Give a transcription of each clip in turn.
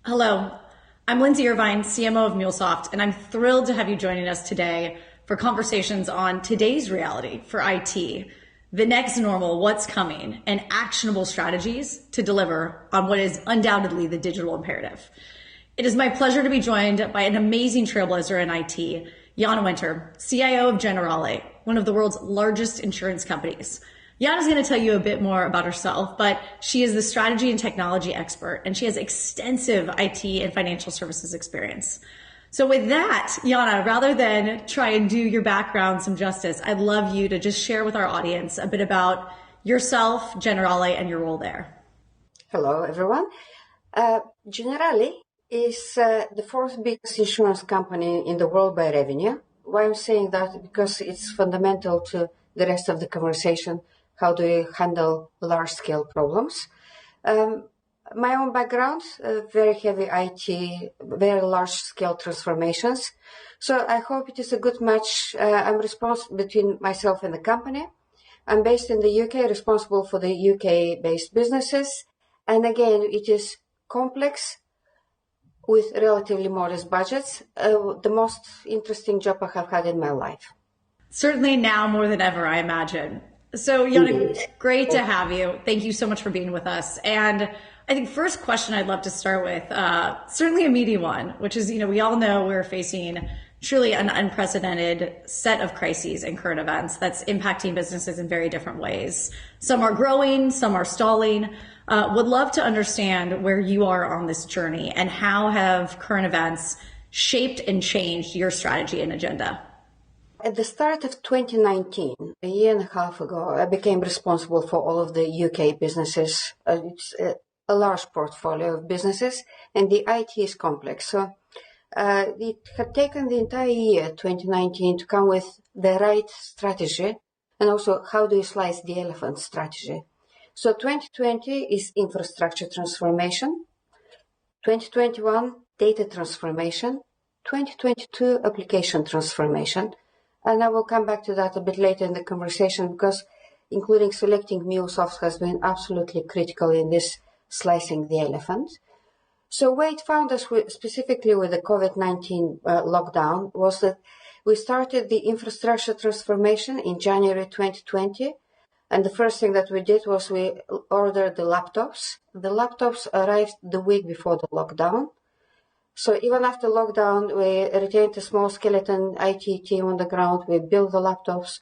Hello, I'm Lindsay Irvine, CMO of MuleSoft, and I'm thrilled to have you joining us today for conversations on today's reality for IT, the next normal, what's coming, and actionable strategies to deliver on what is undoubtedly the digital imperative. It is my pleasure to be joined by an amazing trailblazer in IT, Jana Winter, CIO of Generali, one of the world's largest insurance companies. Jana's going to tell you a bit more about herself, but she is the strategy and technology expert, and she has extensive IT and financial services experience. So with that, Jana, rather than try and do your background some justice, I'd love you to just share with our audience a bit about yourself, Generali, and your role there. Hello, everyone. Generali is the fourth biggest insurance company in the world by revenue. Why I'm saying that? Because it's fundamental to the rest of the conversation. How do you handle large-scale problems? My own background, very heavy IT, very large-scale transformations. So I hope it is a good match. I'm responsible between myself and the company. I'm based in the UK, responsible for the UK-based businesses. And again, it is complex with relatively modest budgets. The most interesting job I have had in my life. Certainly now more than ever, I imagine. So, Jana, great to have you. Thank you so much for being with us. And I think first question I'd love to start with, certainly a meaty one, which is, we all know we're facing truly an unprecedented set of crises and current events that's impacting businesses in very different ways. Some are growing, some are stalling. Would love to understand where you are on this journey and how have current events shaped and changed your strategy and agenda? At the start of 2019, a year and a half ago, I became responsible for all of the UK businesses. It's a large portfolio of businesses, and the IT is complex. So it had taken the entire year, 2019, to come with the right strategy, and also how do you slice the elephant strategy. So 2020 is infrastructure transformation, 2021 data transformation, 2022 application transformation. And I will come back to that a bit later in the conversation because including selecting MuleSoft has been absolutely critical in this slicing the elephant. So where it found us specifically with the COVID-19 lockdown was that we started the infrastructure transformation in January 2020. And the first thing that we did was we ordered the laptops. The laptops arrived the week before the lockdown. So even after lockdown, we retained a small skeleton IT team on the ground. We built the laptops,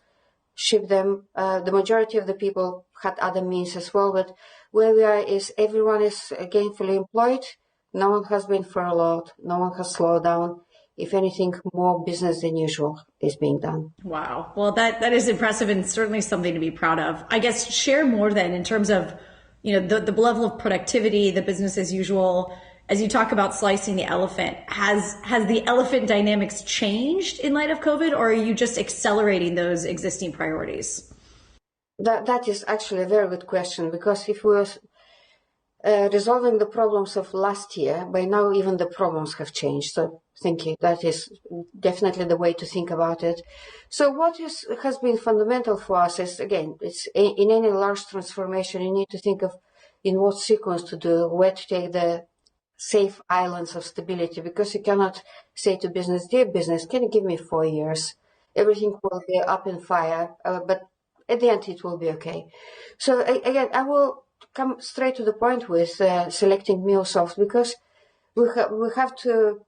shipped them. The majority of the people had other means as well. But where we are is everyone is gainfully employed. No one has been furloughed. No one has slowed down. If anything, more business than usual is being done. Wow. Well, that is impressive and certainly something to be proud of. I guess share more then in terms of, the level of productivity, the business as usual. As you talk about slicing the elephant, has the elephant dynamics changed in light of COVID, or are you just accelerating those existing priorities? That is actually a very good question, because if we were resolving the problems of last year, by now even the problems have changed. So thank you. That is definitely the way to think about it. So what has been fundamental for us is, again, it's in any large transformation, you need to think of in what sequence to do, where to take the safe islands of stability, because you cannot say to business, dear business, can you give me 4 years? Everything will be up in fire, but at the end it will be okay. So again, I will come straight to the point with selecting MuleSoft, because we have to,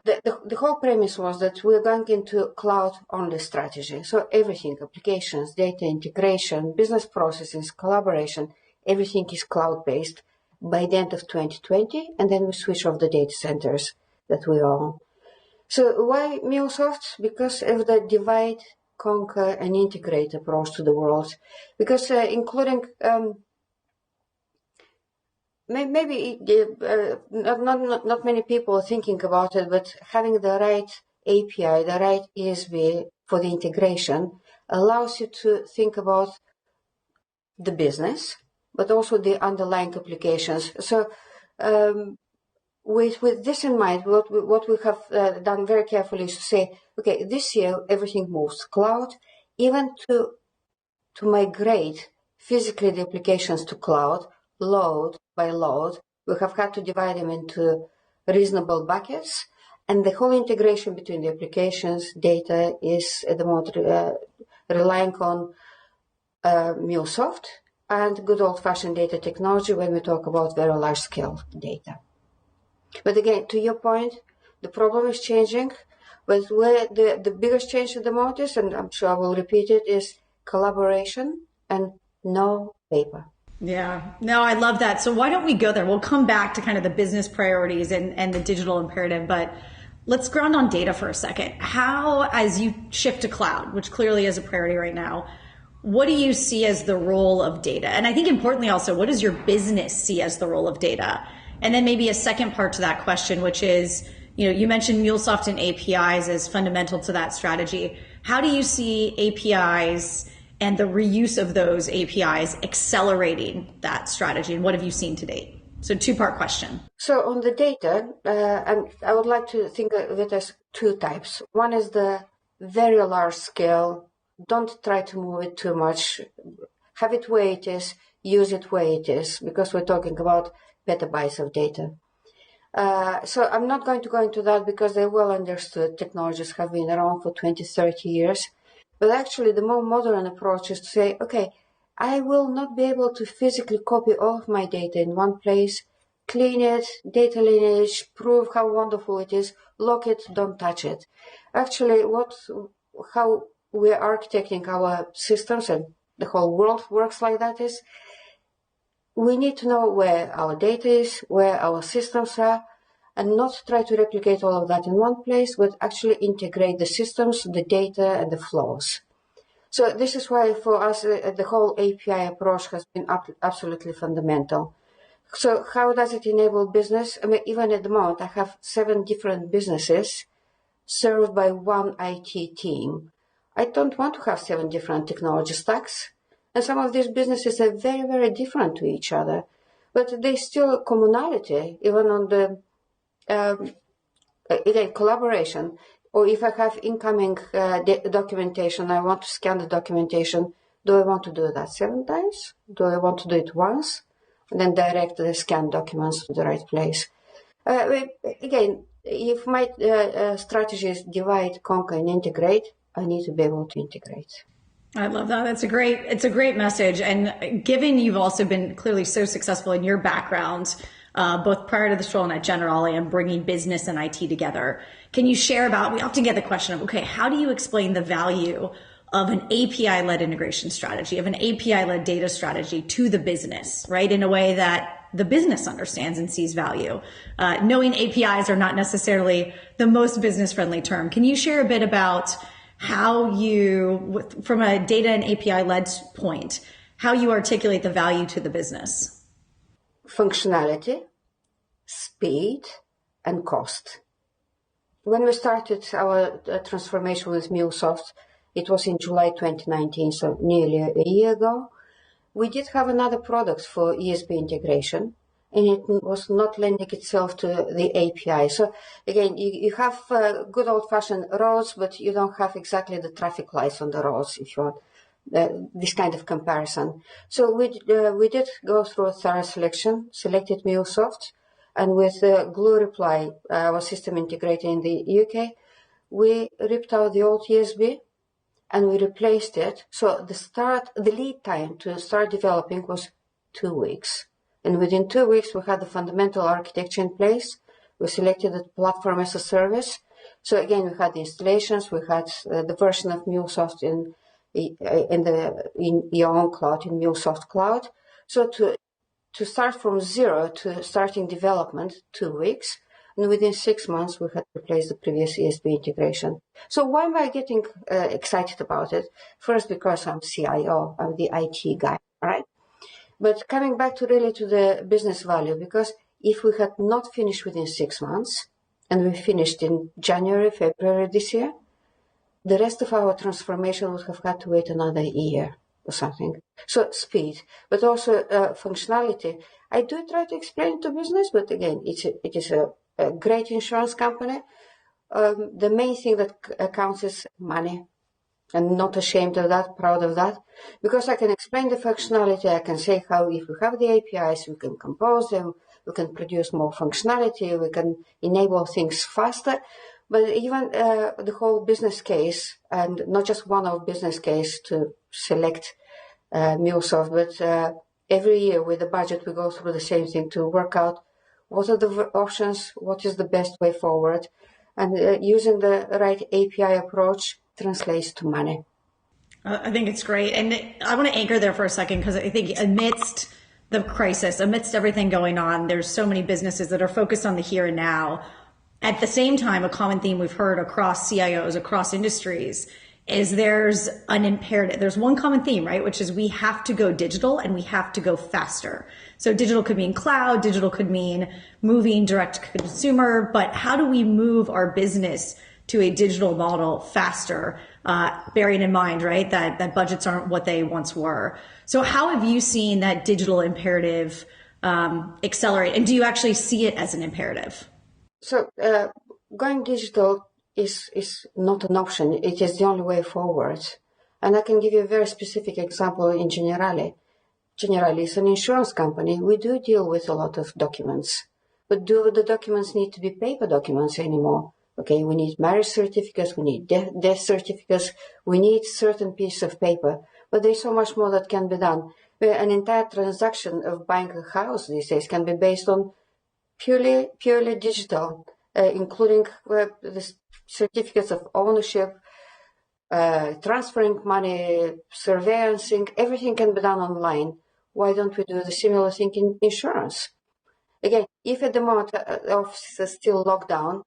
the whole premise was that we're going into cloud-only strategy. So everything, applications, data integration, business processes, collaboration, everything is cloud-based by the end of 2020, and then we switch off the data centers that we own. So why MuleSoft? Because of the divide, conquer, and integrate approach to the world. Because including maybe not many people are thinking about it, but having the right API, the right ESB for the integration allows you to think about the business, but also the underlying applications. So with this in mind, what we have done very carefully is to say, okay, this year everything moves cloud, even to migrate physically the applications to cloud, load by load. We have had to divide them into reasonable buckets, and the whole integration between the applications, data is at the moment relying on MuleSoft and good old-fashioned data technology when we talk about very large-scale data. But again, to your point, the problem is changing, but where the biggest change at the moment is, and I'm sure I will repeat it, is collaboration and no paper. Yeah, no, I love that. So why don't we go there? We'll come back to kind of the business priorities and the digital imperative, but let's ground on data for a second. How, as you shift to cloud, which clearly is a priority right now, what do you see as the role of data? And I think importantly also, what does your business see as the role of data? And then maybe a second part to that question, which is, you mentioned MuleSoft and APIs as fundamental to that strategy. How do you see APIs and the reuse of those APIs accelerating that strategy? And what have you seen to date? So two-part question. So on the data, and I would like to think of it as two types. One is the very large scale. Don't try to move it too much. Have it where it is, use it where it is, because we're talking about petabytes of data. So I'm not going to go into that because they're well understood. Technologies have been around for 20, 30 years. But actually, the more modern approach is to say, okay, I will not be able to physically copy all of my data in one place, clean it, data lineage, prove how wonderful it is, lock it, don't touch it. Actually, how we're architecting our systems, and the whole world works like that, is we need to know where our data is, where our systems are, and not try to replicate all of that in one place, but actually integrate the systems, the data, and the flows. So this is why for us, the whole API approach has been absolutely fundamental. So how does it enable business? I mean, even at the moment, I have 7 different businesses served by one IT team. I don't want to have 7 different technology stacks. And some of these businesses are very, very different to each other. But they still commonality, even on the, again, collaboration. Or if I have incoming documentation, I want to scan the documentation. Do I want to do that 7 times? Do I want to do it once? And then direct the scanned documents to the right place. Again, if my strategy is divide, conquer, and integrate, I need to be able to integrate. I love that. It's a great message. And given you've also been clearly so successful in your background, both prior to this role and at Generali and bringing business and IT together, can you share about, we often get the question of, okay, how do you explain the value of an API-led integration strategy, of an API-led data strategy to the business, right? In a way that the business understands and sees value. Knowing APIs are not necessarily the most business-friendly term. Can you share a bit about how you, from a data and API-led point, how you articulate the value to the business? Functionality, speed, and cost. When we started our transformation with MuleSoft, it was in July 2019, so nearly a year ago. We did have another product for ESB integration, and it was not lending itself to the API. So again, you have good old-fashioned roads, but you don't have exactly the traffic lights on the roads, if you want this kind of comparison. So we did go through a thorough selection, selected MuleSoft, and with Glue Reply, our system integrator in the UK, we ripped out the old ESB and we replaced it. So the lead time to start developing was 2 weeks. And within 2 weeks, we had the fundamental architecture in place. We selected the platform as a service. So again, we had the installations, we had the version of MuleSoft in your own cloud, in MuleSoft Cloud. So to start from zero to starting development, 2 weeks, and within 6 months, we had replaced the previous ESB integration. So why am I getting excited about it? First, because I'm CIO, I'm the IT guy, right? But coming back to the business value, because if we had not finished within 6 months, and we finished in January, February this year, the rest of our transformation would have had to wait another year or something. So speed, but also functionality. I do try to explain to business, but again, it is a great insurance company. The main thing that counts is money. I'm not ashamed of that, proud of that, because I can explain the functionality. I can say how if we have the APIs, we can compose them, we can produce more functionality, we can enable things faster. But even the whole business case, and not just one-off business case to select MuleSoft, but every year with the budget, we go through the same thing to work out what are the options, what is the best way forward, and using the right API approach translates to money. I think it's great. And I want to anchor there for a second because I think amidst the crisis, amidst everything going on, there's so many businesses that are focused on the here and now. At the same time, a common theme we've heard across CIOs, across industries, is there's an imperative. There's one common theme, right? Which is we have to go digital and we have to go faster. So digital could mean cloud, digital could mean moving direct to consumer, but how do we move our business to a digital model faster, bearing in mind, right, that budgets aren't what they once were. So how have you seen that digital imperative accelerate? And do you actually see it as an imperative? So going digital is not an option. It is the only way forward. And I can give you a very specific example in Generali. Generali is an insurance company. We do deal with a lot of documents. But do the documents need to be paper documents anymore? Okay, we need marriage certificates, we need death certificates, we need certain pieces of paper. But there's so much more that can be done. An entire transaction of buying a house these days can be based on purely digital, including the certificates of ownership, transferring money, surveillancing, everything can be done online. Why don't we do the similar thing in insurance? Again, if at the moment the office is still locked down,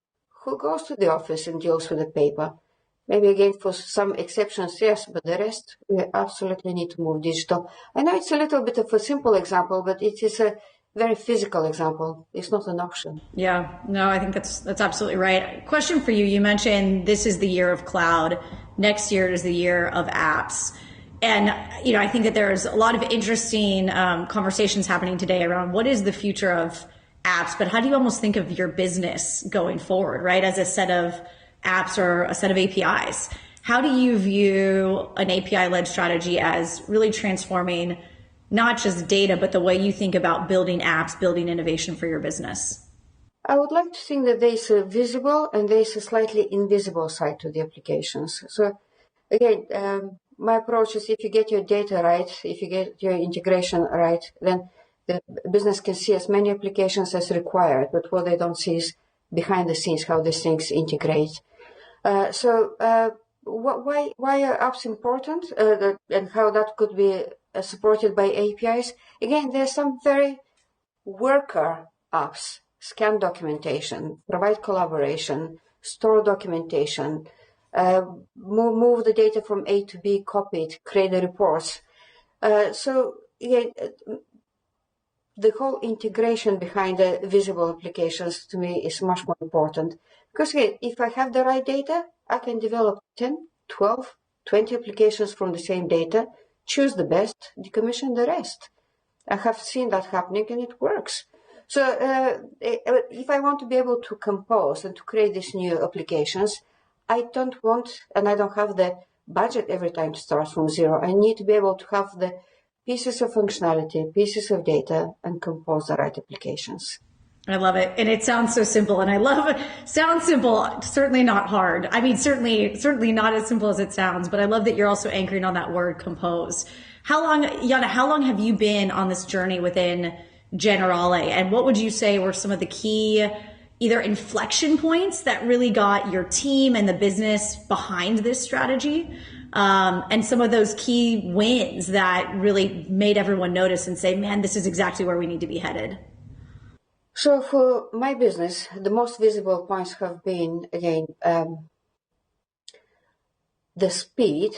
who goes to the office and deals with the paper? Maybe again for some exceptions, yes, but the rest, we absolutely need to move digital. I know it's a little bit of a simple example, but it is a very physical example. It's not an option. Yeah, no, I think that's absolutely right. Question for you. You mentioned this is the year of cloud. Next year is the year of apps. And, I think that there's a lot of interesting conversations happening today around what is the future of apps, but how do you almost think of your business going forward, right? As a set of apps or a set of APIs. How do you view an API-led strategy as really transforming not just data, but the way you think about building apps, building innovation for your business? I would like to think that there's a visible and there's a slightly invisible side to the applications. So again, my approach is if you get your data right, if you get your integration right, then the business can see as many applications as required, but what they don't see is behind the scenes how these things integrate. Why are apps important and how that could be supported by APIs? Again, there's some very worker apps, scan documentation, provide collaboration, store documentation, move the data from A to B, copy it, create the reports. The whole integration behind the visible applications to me is much more important. Because again, if I have the right data, I can develop 10, 12, 20 applications from the same data, choose the best, decommission the rest. I have seen that happening and it works. So if I want to be able to compose and to create these new applications, I don't want, and I don't have the budget every time to start from zero. I need to be able to have the pieces of functionality, pieces of data, and compose the right applications. I love it. And it sounds so simple. And I love it. Sounds simple, certainly not hard. I mean, certainly not as simple as it sounds, but I love that you're also anchoring on that word compose. Yana, how long have you been on this journey within Generali? And what would you say were some of the key either inflection points that really got your team and the business behind this strategy? And some of those key wins that really made everyone notice and say, man, this is exactly where we need to be headed. So for my business, the most visible points have been, again, the speed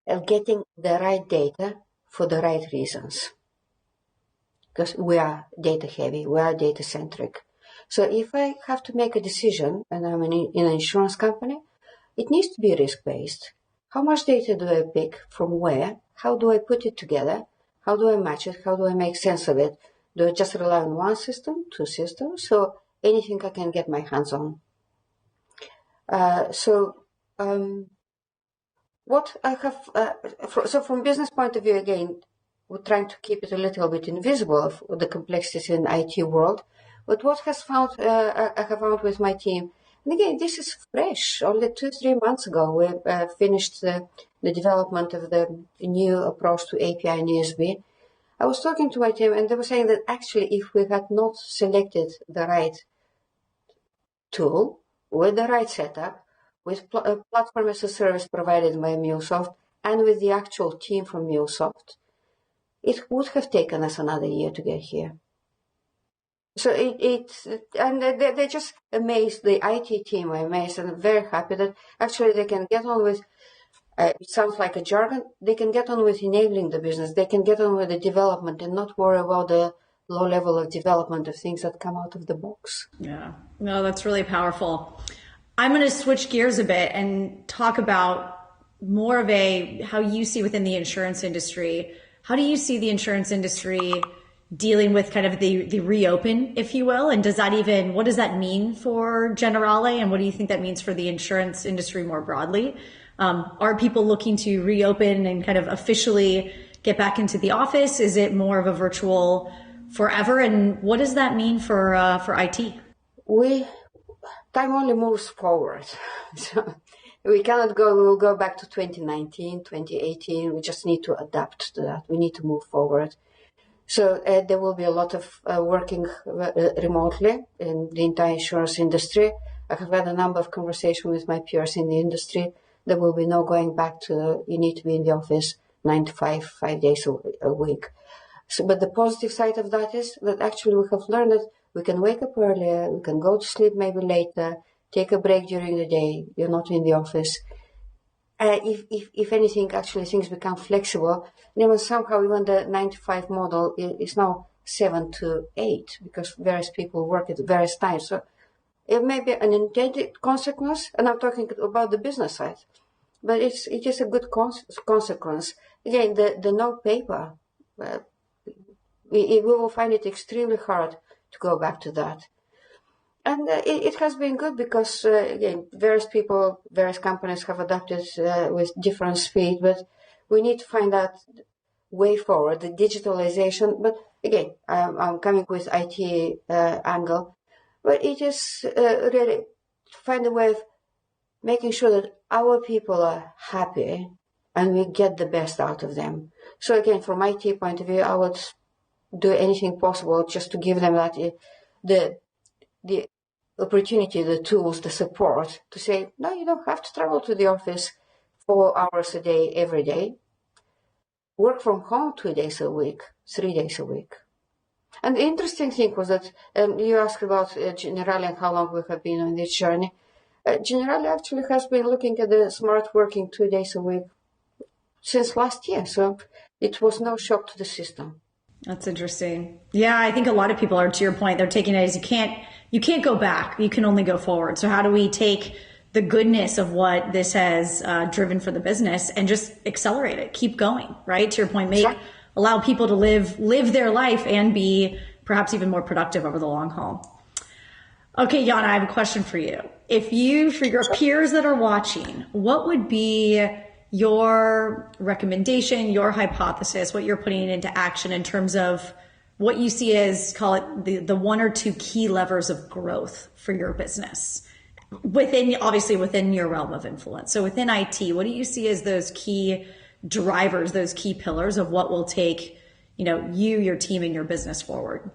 of getting the right data for the right reasons. Because we are data heavy, we are data centric. So if I have to make a decision and I'm in an insurance company, it needs to be risk-based. How much data do I pick from where? How do I put it together? How do I match it? How do I make sense of it? Do I just rely on one system, two systems, so anything I can get my hands on? What I have, so from business point of view, again, we're trying to keep it a little bit invisible of the complexities in IT world. But what has found I have found with my team, and again, this is fresh. Only 2-3 months ago, we finished the development of the new approach to API and USB. I was talking to my team, and they were saying that actually, if we had not selected the right tool with the right setup, with a platform as a service provided by MuleSoft, and with the actual team from MuleSoft, it would have taken us another year to get here. So they're just amazed. The IT team are amazed and very happy that actually they can get on with. It sounds like a jargon. They can get on with enabling the business. They can get on with the development and not worry about the low level of development of things that come out of the box. Yeah, no, that's really powerful. I'm going to switch gears a bit and talk about more of how you see within the insurance industry. How do you see the insurance industry dealing with kind of the reopen, if you will? And what does that mean for Generali? And what do you think that means for the insurance industry more broadly? Are people looking to reopen and kind of officially get back into the office? Is it more of a virtual forever? And what does that mean for IT? Time only moves forward. So we will go back to 2019, 2018. We just need to adapt to that. We need to move forward. So there will be a lot of working remotely in the entire insurance industry. I have had a number of conversations with my peers in the industry. There will be no going back to you need to be in the office 9 to 5, 5 days a week. So, but the positive side of that is that actually we have learned that we can wake up earlier, we can go to sleep maybe later, take a break during the day. You're not in the office. If anything, actually things become flexible. And even somehow, even the 9 to 5 model is now 7 to 8 because various people work at various times. So it may be an intended consequence, and I'm talking about the business side, but it is a good consequence. Again, the no paper, we will find it extremely hard to go back to that. And it has been good because, again, various people, various companies have adapted with different speed, but we need to find that way forward, the digitalization. But again, I'm coming with IT angle, but it is really to find a way of making sure that our people are happy and we get the best out of them. So again, from IT point of view, I would do anything possible just to give them that the opportunity, the tools, the support to say, no, you don't have to travel to the office 4 hours a day every day. Work from home 2 days a week, 3 days a week. And the interesting thing was that you asked about Generali and how long we have been on this journey. Generali actually has been looking at the smart working 2 days a week since last year. So it was no shock to the system. That's interesting. Yeah, I think a lot of people are, to your point, they're taking it as you can't go back. You can only go forward. So how do we take the goodness of what this has driven for the business and just accelerate it, keep going, right? To your point, allow people to live their life and be perhaps even more productive over the long haul. Okay, Jana, I have a question for you. For your peers that are watching, what would be your recommendation, your hypothesis, what you're putting into action in terms of what you see as, call it the 1 or 2 key levers of growth for your business obviously within your realm of influence. So within IT, what do you see as those key drivers, those key pillars of what will take, your team and your business forward?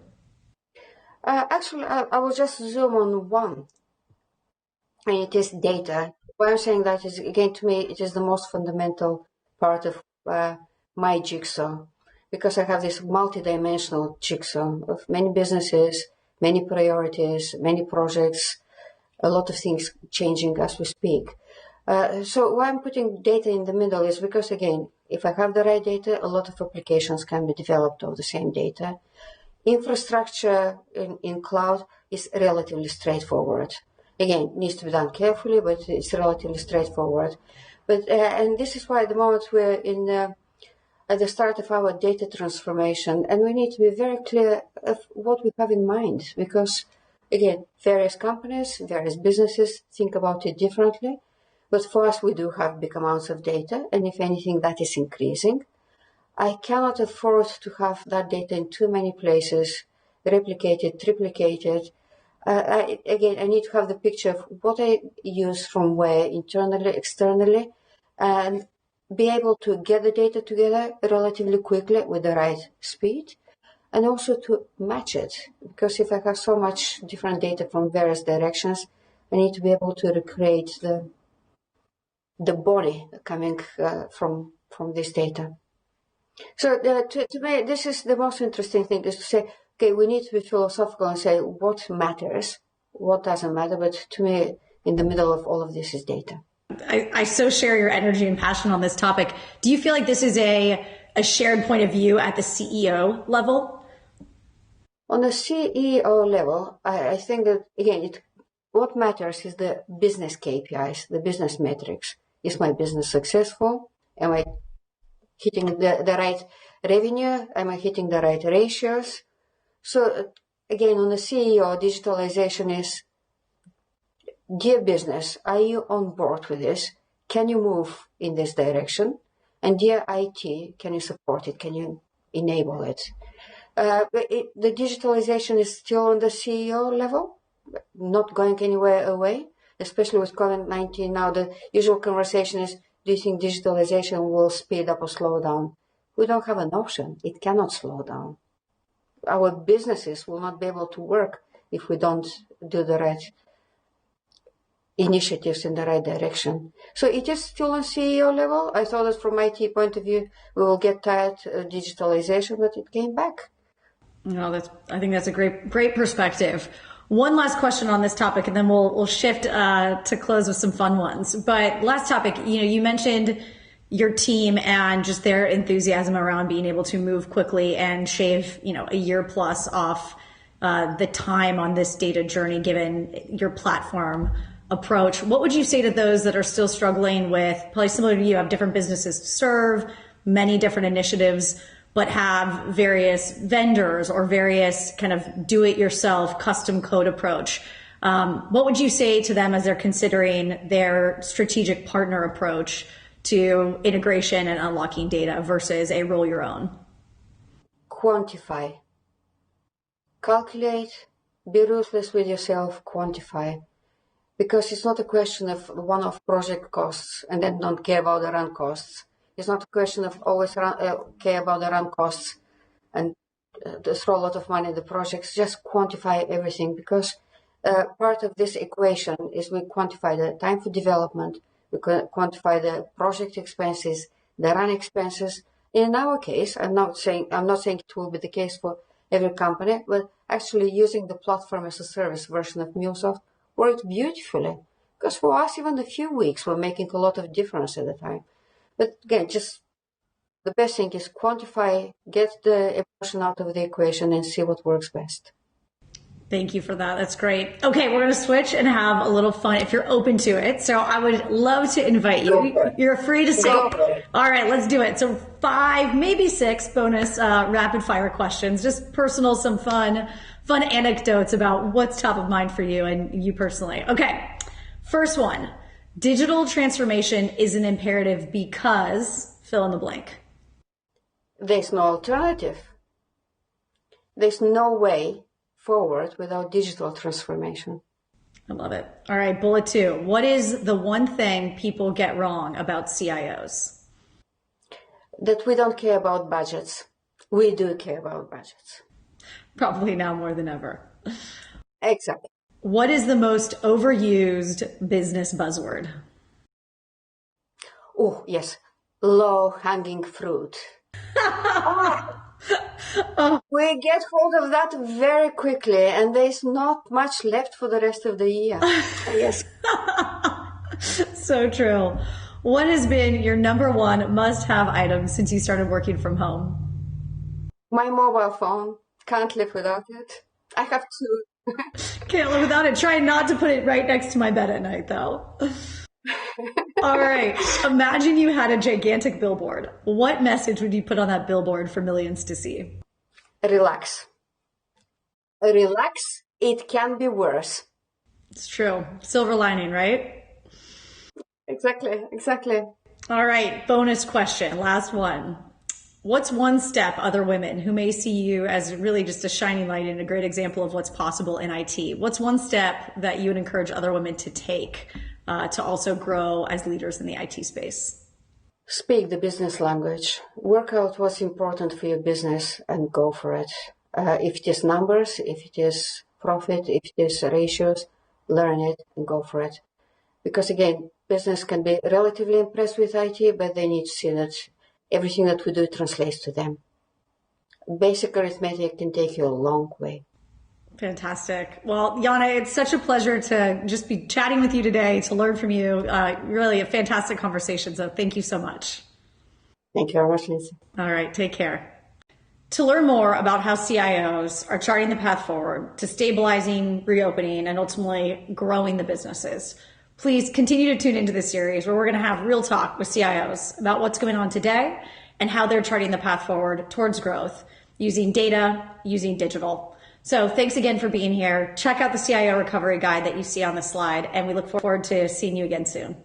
Actually, I will just zoom on one, and it is data. Why I'm saying that is, again, to me, it is the most fundamental part of my jigsaw, because I have this multidimensional jigsaw of many businesses, many priorities, many projects, a lot of things changing as we speak. So why I'm putting data in the middle is because, again, if I have the right data, a lot of applications can be developed of the same data. Infrastructure in cloud is relatively straightforward. Again, it needs to be done carefully, but it's relatively straightforward. But and this is why at the moment we're at the start of our data transformation, and we need to be very clear of what we have in mind, because again, various companies, various businesses think about it differently. But for us, we do have big amounts of data, and if anything, that is increasing. I cannot afford to have that data in too many places. replicated, triplicated. I need to have the picture of what I use from where, internally, externally, and be able to get the data together relatively quickly with the right speed, and also to match it. Because if I have so much different data from various directions, I need to be able to recreate the body coming from this data. So to me, this is the most interesting thing, is to say, okay, we need to be philosophical and say what matters, what doesn't matter. But to me, in the middle of all of this is data. I so share your energy and passion on this topic. Do you feel like this is a shared point of view at the CEO level? On the CEO level, I think that, again, what matters is the business KPIs, the business metrics. Is my business successful? Am I hitting the right revenue? Am I hitting the right ratios? So again, on the CEO, digitalization is, dear business, are you on board with this? Can you move in this direction? And dear IT, can you support it? Can you enable it? The digitalization is still on the CEO level, not going anywhere away, especially with COVID-19. Now the usual conversation is, do you think digitalization will speed up or slow down? We don't have an option. It cannot slow down. Our businesses will not be able to work if we don't do the right initiatives in the right direction. So it is still on CEO level. I thought that from IT point of view, we will get tired of digitalization, but it came back. No, I think that's a great perspective. One last question on this topic, and then we'll shift to close with some fun ones. But last topic, you mentioned your team and just their enthusiasm around being able to move quickly and shave, a year plus off the time on this data journey, given your platform approach. What would you say to those that are still struggling with, probably similar to you, have different businesses to serve, many different initiatives, but have various vendors or various kind of do-it-yourself custom code approach? What would you say to them as they're considering their strategic partner approach to integration and unlocking data versus a roll your own? Quantify. Calculate, be ruthless with yourself, quantify. Because it's not a question of one-off project costs and then don't care about the run costs. It's not a question of always care about the run costs and throw a lot of money at the projects. Just quantify everything, because part of this equation is we quantify the time for development, we quantify the project expenses, the run expenses. In our case, I'm not saying it will be the case for every company, but actually using the platform as a service version of MuleSoft worked beautifully. Because for us, even a few weeks were making a lot of difference at the time. But again, just the best thing is quantify, get the emotion out of the equation and see what works best. Thank you for that. That's great. Okay, we're going to switch and have a little fun if you're open to it. So I would love to invite you. You're free to say, all right, let's do it. So 5, maybe 6 bonus rapid fire questions, just personal, some fun anecdotes about what's top of mind for you and you personally. Okay, first one. Digital transformation is an imperative because fill in the blank. There's no alternative. There's no way forward without digital transformation. I love it. All right, bullet 2. What is the one thing people get wrong about CIOs? That we don't care about budgets. We do care about budgets. Probably now more than ever. Exactly. What is the most overused business buzzword? Oh, yes. Low-hanging fruit. We get hold of that very quickly, and there's not much left for the rest of the year. Yes. So true. What has been your number one must-have item since you started working from home? My mobile phone. Can't live without it. I have 2. Can't live without it. Try not to put it right next to my bed at night, though. All right. Imagine you had a gigantic billboard. What message would you put on that billboard for millions to see? Relax. Relax. It can be worse. It's true. Silver lining, right? Exactly. All right. Bonus question. Last one. What's one step other women who may see you as really just a shining light and a great example of what's possible in IT? What's one step that you would encourage other women to take to also grow as leaders in the IT space? Speak the business language. Work out what's important for your business and go for it. If it is numbers, if it is profit, if it is ratios, learn it and go for it. Because again, business can be relatively impressed with IT, but they need to see that everything that we do translates to them. Basic arithmetic can take you a long way. Fantastic. Well, Yana, it's such a pleasure to just be chatting with you today, to learn from you. Really a fantastic conversation. So thank you so much. Thank you very much, Lindsay. All right. Take care. To learn more about how CIOs are charting the path forward to stabilizing, reopening, and ultimately growing the businesses, please continue to tune into this series where we're going to have real talk with CIOs about what's going on today and how they're charting the path forward towards growth using data, using digital. So thanks again for being here. Check out the CIO recovery guide that you see on the slide, and we look forward to seeing you again soon.